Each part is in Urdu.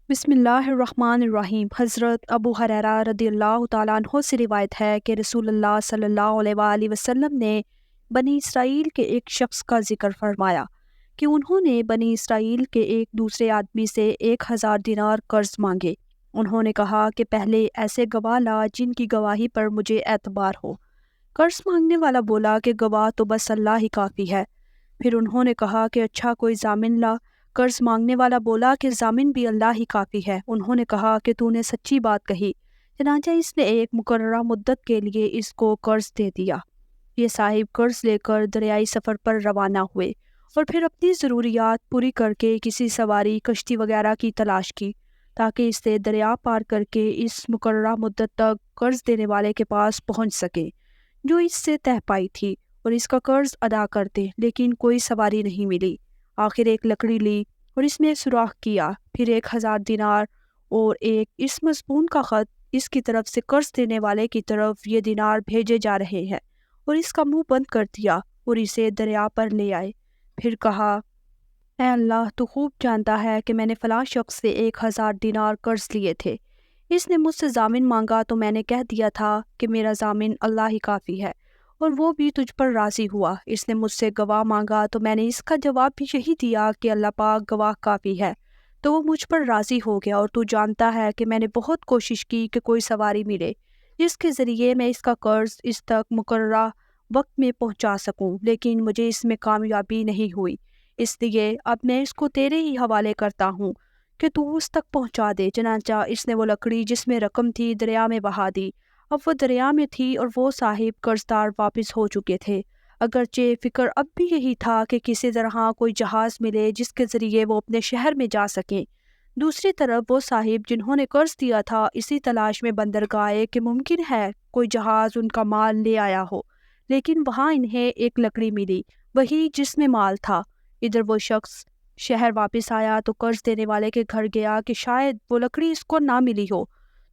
بسم اللہ الرحمن الرحیم۔ حضرت ابو ہریرہ رضی اللہ تعالیٰ عنہ سے روایت ہے کہ رسول اللہ صلی اللہ علیہ وآلہ وسلم نے بنی اسرائیل کے ایک شخص کا ذکر فرمایا کہ انہوں نے بنی اسرائیل کے ایک دوسرے آدمی سے 1000 دینار قرض مانگے۔ انہوں نے کہا کہ پہلے ایسے گواہ لا جن کی گواہی پر مجھے اعتبار ہو۔ قرض مانگنے والا بولا کہ گواہ تو بس اللہ ہی کافی ہے۔ پھر انہوں نے کہا کہ اچھا کوئی ضامن لا۔ قرض مانگنے والا بولا کہ ضامن بھی اللہ ہی کافی ہے۔ انہوں نے کہا کہ تو نے سچی بات کہی۔ چنانچہ اس نے ایک مقررہ مدت کے لیے اس کو قرض دے دیا۔ یہ صاحب قرض لے کر دریائی سفر پر روانہ ہوئے اور پھر اپنی ضروریات پوری کر کے کسی سواری کشتی وغیرہ کی تلاش کی تاکہ اس سے دریا پار کر کے اس مقررہ مدت تک قرض دینے والے کے پاس پہنچ سکے جو اس سے تہ پائی تھی اور اس کا قرض ادا کر دے، لیکن کوئی سواری نہیں ملی۔ آخر ایک لکڑی لی اور اس میں سوراخ کیا، پھر 1000 دینار اور ایک اس مضمون کا خط اس کی طرف سے قرض دینے والے کی طرف یہ دینار بھیجے جا رہے ہیں، اور اس کا منہ بند کر دیا اور اسے دریا پر لے آئے۔ پھر کہا، اے اللہ، تو خوب جانتا ہے کہ میں نے فلاں شخص سے 1000 دینار قرض لیے تھے۔ اس نے مجھ سے ضامن مانگا تو میں نے کہہ دیا تھا کہ میرا ضامن اللہ ہی کافی ہے، اور وہ بھی تجھ پر راضی ہوا۔ اس نے مجھ سے گواہ مانگا تو میں نے اس کا جواب بھی یہی دیا کہ اللہ پاک گواہ کافی ہے، تو وہ مجھ پر راضی ہو گیا۔ اور تو جانتا ہے کہ میں نے بہت کوشش کی کہ کوئی سواری ملے جس کے ذریعے میں اس کا قرض اس تک مقررہ وقت میں پہنچا سکوں، لیکن مجھے اس میں کامیابی نہیں ہوئی۔ اس لیے اب میں اس کو تیرے ہی حوالے کرتا ہوں کہ تو اس تک پہنچا دے۔ چنانچہ اس نے وہ لکڑی جس میں رقم تھی دریا میں بہا دی۔ اب وہ دریا میں تھی اور وہ صاحب قرضدار واپس ہو چکے تھے، اگرچہ فکر اب بھی یہی تھا کہ کسی طرح کوئی جہاز ملے جس کے ذریعے وہ اپنے شہر میں جا سکیں۔ دوسری طرف وہ صاحب جنہوں نے قرض دیا تھا اسی تلاش میں بندرگاہ آئے کہ ممکن ہے کوئی جہاز ان کا مال لے آیا ہو، لیکن وہاں انہیں ایک لکڑی ملی، وہی جس میں مال تھا۔ ادھر وہ شخص شہر واپس آیا تو قرض دینے والے کے گھر گیا کہ شاید وہ لکڑی اس کو نہ ملی ہو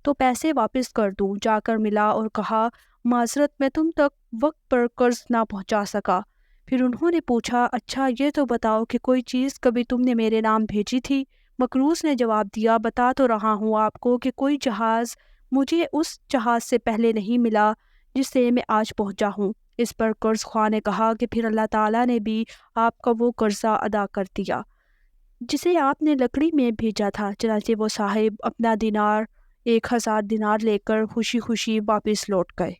تو پیسے واپس کر دوں۔ جا کر ملا اور کہا، معذرت، میں تم تک وقت پر قرض نہ پہنچا سکا۔ پھر انہوں نے پوچھا، اچھا یہ تو بتاؤ کہ کوئی چیز کبھی تم نے میرے نام بھیجی تھی؟ مقروض نے جواب دیا، بتا تو رہا ہوں آپ کو کہ کوئی جہاز مجھے اس جہاز سے پہلے نہیں ملا جس سے میں آج پہنچا ہوں۔ اس پر قرض خواہ نے کہا کہ پھر اللہ تعالیٰ نے بھی آپ کا وہ قرضہ ادا کر دیا جسے آپ نے لکڑی میں بھیجا تھا۔ چنانچہ وہ صاحب اپنا 1000 دینار لے کر خوشی خوشی واپس لوٹ گئے۔